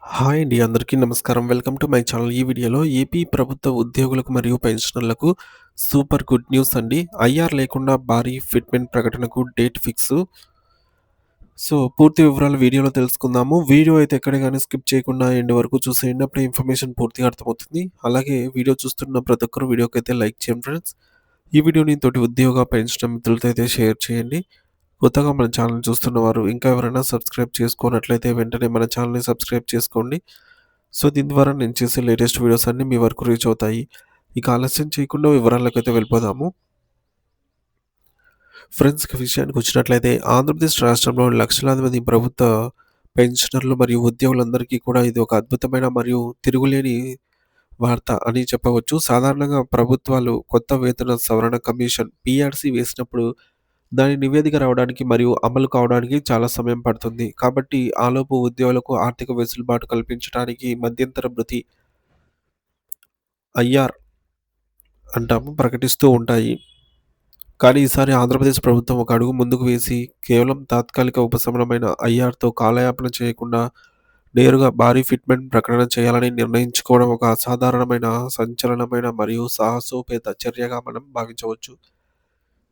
Hi అండి. అందరికీ నమస్కారం. Welcome to my channel. ఈ వీడియోలో ఏపీ ప్రభుత్వ ఉద్యోగులకు మరియు పెన్షనర్లకు సూపర్ గుడ్ న్యూస్ అండి. ఐఆర్ లేకుండా భారీ ఫిట్‌మెంట్ ప్రకటనకు డేట్ ఫిక్సు. పూర్తి వివరాలు వీడియోలో తెలుసుకుందాము. వీడియో అయితే ఎక్కడ గాని స్కిప్ చేయకుండా ఎండ్ వరకు చూసేయండి. అప్పుడే ఇన్ఫర్మేషన్ పూర్తిగా అర్థమవుతుంది. అలాగే వీడియో చూస్తున్న ప్రతి ఒక్కరు వీడియోకైతే లైక్ చేయండి ఫ్రెండ్స్. ఈ వీడియోని తోటి ఉద్యోగ, పెన్షనర్ మిత్రులతో అయితే షేర్ చేయండి. కొత్తగా మన ఛానల్ చూస్తున్నవారు ఇంకా ఎవరైనా సబ్స్క్రైబ్ చేసుకోనట్లయితే వెంటనే మన ఛానల్‌ని సబ్స్క్రైబ్ చేసుకోండి. దీని ద్వారా నేను చేసే లేటెస్ట్ వీడియోస్ అన్నీ మీ వరకు రీచ్ అవుతాయి. ఇక ఆలస్యం చేయకుండా వివరాల్లోకైతే వెళ్ళిపోదాము. ఫ్రెండ్స్ ఇక విషయానికొచ్చినట్లయితే ఆంధ్రప్రదేశ్ రాష్ట్రంలో లక్షలాది మంది ప్రభుత్వ పెన్షనర్లు మరియు ఉద్యోగులందరికీ కూడా ఇది ఒక అద్భుతమైన మరియు తిరుగులేని వార్త అని చెప్పవచ్చు. సాధారణంగా ప్రభుత్వాలు కొత్త వేతన సవరణ కమిషన్ పీఆర్‌సీ వేసినప్పుడు దాని నివేదిక రావడానికి మరియు అమలు కావడానికి చాలా సమయం పడుతుంది. కాబట్టి ఆలోపు ఉద్యోగులకు ఆర్థిక వెసులుబాటు కల్పించడానికి మధ్యంతర భృతి ఐఆర్ అంటాము ప్రకటిస్తూ ఉంటాయి. కానీ ఈసారి ఆంధ్రప్రదేశ్ ప్రభుత్వం ఒక అడుగు ముందుకు వేసి కేవలం తాత్కాలిక ఉపశమనమైన ఐఆర్‌తో కాలయాపన చేయకుండా నేరుగా భారీ ఫిట్‌మెంట్ ప్రకటన చేయాలని నిర్ణయించుకోవడం ఒక అసాధారణమైన, సంచలనమైన మరియు సాహసోపేత చర్యగా మనం భావించవచ్చు.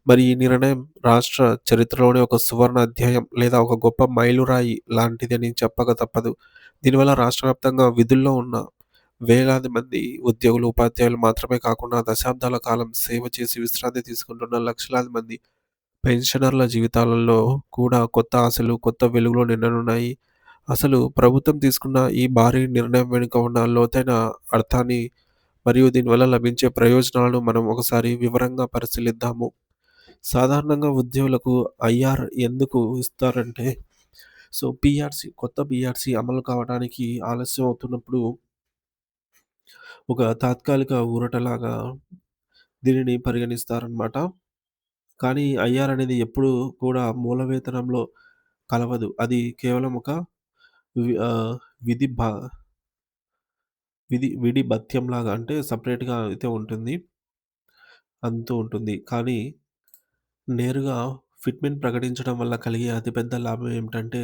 మరి ఈ నిర్ణయం రాష్ట్ర చరిత్రలోనే ఒక సువర్ణ అధ్యాయం లేదా ఒక గొప్ప మైలురాయి లాంటిదని చెప్పక తప్పదు. దీనివల్ల రాష్ట్ర వ్యాప్తంగా విధుల్లో ఉన్న వేలాది మంది ఉద్యోగులు, ఉపాధ్యాయులు మాత్రమే కాకుండా దశాబ్దాల కాలం సేవ చేసి విశ్రాంతి తీసుకుంటున్న లక్షలాది మంది పెన్షనర్ల జీవితాలలో కూడా కొత్త ఆశలు, కొత్త వెలుగులు నిండనున్నాయి. అసలు ప్రభుత్వం తీసుకున్న ఈ భారీ నిర్ణయం వెనుక ఉన్న లోతైన అర్థాన్ని మరియు దీనివల్ల లభించే ప్రయోజనాలను మనం ఒకసారి వివరంగా పరిశీలిద్దాము. సాధారణంగా ఉద్యోగులకు ఐఆర్ ఎందుకు ఇస్తారంటే, కొత్త పీఆర్‌సీ అమలు కావడానికి ఆలస్యం అవుతున్నప్పుడు ఒక తాత్కాలిక ఊరటలాగా దీనిని పరిగణిస్తారనమాట. కానీ ఐఆర్ అనేది ఎప్పుడూ కూడా మూల వేతనంలో కలవదు. అది కేవలం ఒక వి ఆహ్, విధి భ విడి భత్యంలాగా అంటే సెపరేట్‌గా అయితే ఉంటుంది. అంతూ ఉంటుంది. కానీ నేరుగా ఫిట్‌మెంట్ ప్రకటించడం వల్ల కలిగే అతిపెద్ద లాభం ఏమిటంటే,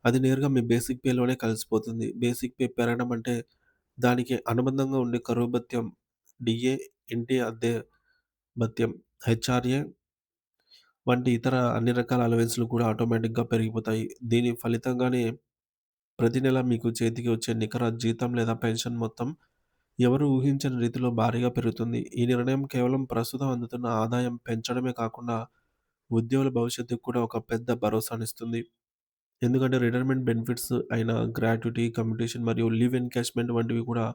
అది నేరుగా మీ బేసిక్ పేలోనే కలిసిపోతుంది. బేసిక్ పే పెరగడం అంటే, దానికి అనుబంధంగా ఉండే కరువు భత్యం, డీఏ, ఇంటి అద్దె భత్యం, హెచ్ఆర్ఏ వంటి ఇతర అన్ని రకాల అలవెన్స్‌లు కూడా ఆటోమేటిక్‌గా పెరిగిపోతాయి. దీని ఫలితంగానే ప్రతి నెల మీకు చేతికి వచ్చే నికర జీతం లేదా పెన్షన్ మొత్తం ఎవరు ఊహించని రీతిలో భారీగా పెరుగుతుంది. ఈ నిర్ణయం కేవలం ప్రస్తుతం అందుతున్న ఆదాయం పెంచడమే కాకుండా ఉద్యోగుల భవిష్యత్తుకు కూడా ఒక పెద్ద భరోసానిస్తుంది. ఎందుకంటే రిటైర్మెంట్ బెనిఫిట్స్ అయిన గ్రాట్యుటీ, కమ్యుటేషన్ మరియు లీవ్ ఎన్‌కాష్‌మెంట్ వంటివి కూడా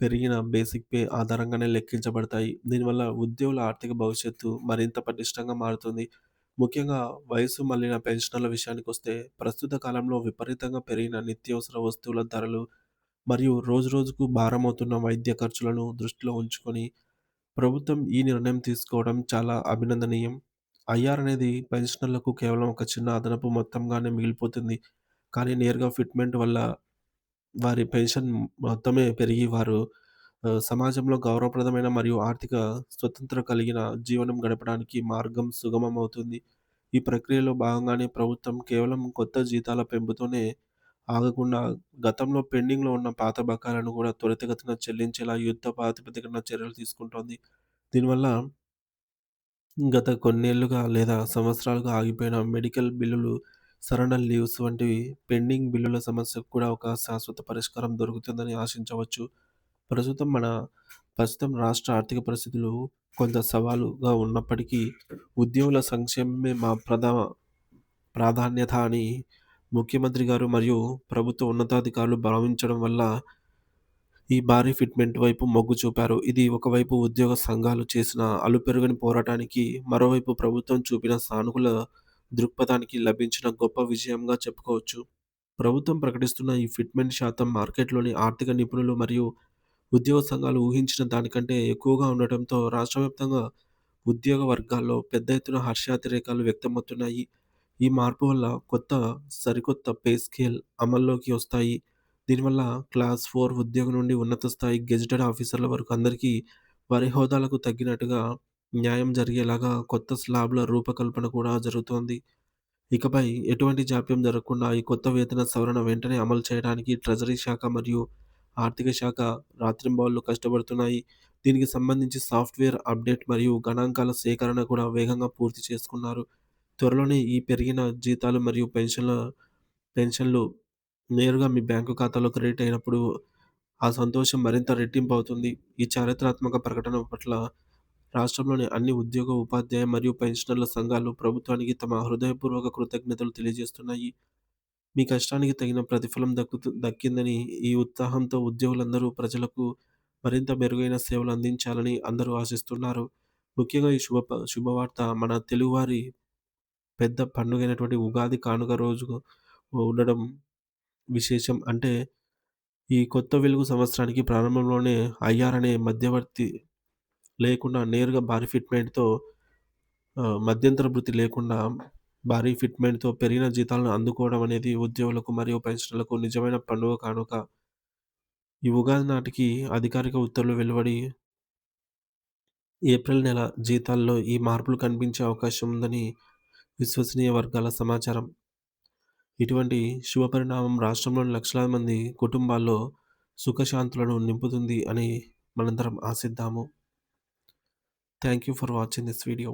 పెరిగిన బేసిక్ పే ఆధారంగానే లెక్కించబడతాయి. దీనివల్ల ఉద్యోగుల ఆర్థిక భవిష్యత్తు మరింత పటిష్టంగా మారుతుంది. ముఖ్యంగా వయసు మళ్లిన పెన్షనర్ల విషయానికొస్తే ప్రస్తుత కాలంలో విపరీతంగా పెరిగిన నిత్యావసర వస్తువుల ధరలు మరియు రోజురోజుకు భారమవుతున్న వైద్య ఖర్చులను దృష్టిలో ఉంచుకొని ప్రభుత్వం ఈ నిర్ణయం తీసుకోవడం చాలా అభినందనీయం. ఐఆర్ అనేది పెన్షనర్లకు కేవలం ఒక చిన్న అదనపు మొత్తంగానే మిగిలిపోతుంది. కానీ నేరుగా ఫిట్‌మెంట్ వల్ల వారి పెన్షన్ మొత్తమే పెరిగి వారు సమాజంలో గౌరవప్రదమైన మరియు ఆర్థిక స్వతంత్రం కలిగిన జీవనం గడపడానికి మార్గం సుగమమవుతుంది. ఈ ప్రక్రియలో భాగంగానే ప్రభుత్వం కేవలం కొత్త జీతాల పెంపుతోనే ఆగకుండా గతంలో పెండింగ్‌లో ఉన్న పాత బకాయిలను కూడా త్వరితగతిన చెల్లించేలా యుద్ధ ప్రాతిపదికన చర్యలు తీసుకుంటోంది. దీనివల్ల గత కొన్నేళ్లుగా లేదా సంవత్సరాలుగా ఆగిపోయిన మెడికల్ బిల్లులు, సరెండర్ లీవ్స్ వంటివి పెండింగ్ బిల్లుల సమస్యకు కూడా ఒక శాశ్వత పరిష్కారం దొరుకుతుందని ఆశించవచ్చు. ప్రస్తుతం మన ప్రస్తుతం రాష్ట్ర ఆర్థిక పరిస్థితులు కొంత సవాలుగా ఉన్నప్పటికీ ఉద్యోగుల సంక్షేమమే మా ప్రాధాన్యత అని ముఖ్యమంత్రి గారు మరియు ప్రభుత్వ ఉన్నతాధికారులు భావించడం వల్ల ఈ భారీ ఫిట్‌మెంట్ వైపు మొగ్గు చూపారు. ఇది ఒకవైపు ఉద్యోగ సంఘాలు చేసిన అలుపెరగని పోరాటానికి, మరోవైపు ప్రభుత్వం చూపిన సానుకూల దృక్పథానికి లభించిన గొప్ప విజయంగా చెప్పుకోవచ్చు. ప్రభుత్వం ప్రకటిస్తున్న ఈ ఫిట్‌మెంట్ శాతం మార్కెట్‌లోని ఆర్థిక నిపుణులు మరియు ఉద్యోగ సంఘాలు ఊహించిన దానికంటే ఎక్కువగా ఉండటంతో రాష్ట్ర వ్యాప్తంగా ఉద్యోగ వర్గాల్లో పెద్ద ఎత్తున హర్షాతిరేకాలు వ్యక్తమవుతున్నాయి. ఈ మార్పు వల్ల సరికొత్త పే స్కేల్ అమల్లోకి వస్తాయి. దీనివల్ల క్లాస్ 4 ఉద్యోగం నుండి ఉన్నత స్థాయి గెజిటెడ్ ఆఫీసర్ల వరకు అందరికీ వారి హోదాలకు తగ్గినట్టుగా న్యాయం జరిగేలాగా కొత్త స్లాబ్‌ల రూపకల్పన కూడా జరుగుతోంది. ఇకపై ఎటువంటి జాప్యం జరగకుండా ఈ కొత్త వేతన సవరణ వెంటనే అమలు చేయడానికి ట్రెజరీ శాఖ మరియు ఆర్థిక శాఖ రాత్రింబవళ్లు కష్టపడుతున్నాయి. దీనికి సంబంధించి సాఫ్ట్‌వేర్ అప్‌డేట్ మరియు గణాంకాల సేకరణ కూడా వేగంగా పూర్తి చేసుకున్నారు. త్వరలోనే ఈ పెరిగిన జీతాలు మరియు పెన్షన్‌లు నేరుగా మీ బ్యాంకు ఖాతాలో క్రెడిట్ అయినప్పుడు ఆ సంతోషం మరింత రెట్టింపవుతుంది. ఈ చారిత్రాత్మక ప్రకటన పట్ల రాష్ట్రంలోని అన్ని ఉద్యోగ, ఉపాధ్యాయ మరియు పెన్షనర్ల సంఘాలు ప్రభుత్వానికి తమ హృదయపూర్వక కృతజ్ఞతలు తెలియజేస్తున్నాయి. మీ కష్టానికి తగిన ప్రతిఫలం దక్కిందని ఈ ఉత్సాహంతో ఉద్యోగులందరూ ప్రజలకు మరింత మెరుగైన సేవలు అందించాలని అందరూ ఆశిస్తున్నారు. ముఖ్యంగా ఈ శుభవార్త మన తెలుగువారి పెద్ద పండుగైనటువంటి ఉగాది కానుక రోజు ఉండడం విశేషం. అంటే ఈ కొత్త వెలుగు సంవత్సరానికి ప్రారంభంలోనే ఐఆర్ అనే మధ్యవర్తి లేకుండా నేరుగా భారీ ఫిట్‌మెంట్‌తో మధ్యంతర భృతి లేకుండా భారీ ఫిట్‌మెంట్‌తో పెరిగిన జీతాలను అందుకోవడం అనేది ఉద్యోగులకు మరియు పెన్షనర్లకు నిజమైన పండుగ కానుక. ఈ ఉగాది నాటికి అధికారిక ఉత్తర్వులు వెలువడి ఏప్రిల్ నెల జీతాల్లో ఈ మార్పులు కనిపించే అవకాశం ఉందని విశ్వసనీయ వర్గాల సమాచారం. ఇటువంటి శుభపరిణామం రాష్ట్రంలోని లక్షలాది మంది కుటుంబాల్లో సుఖశాంతులను నింపుతుంది అని మనందరం ఆశిద్దాము. Thank you for watching this video.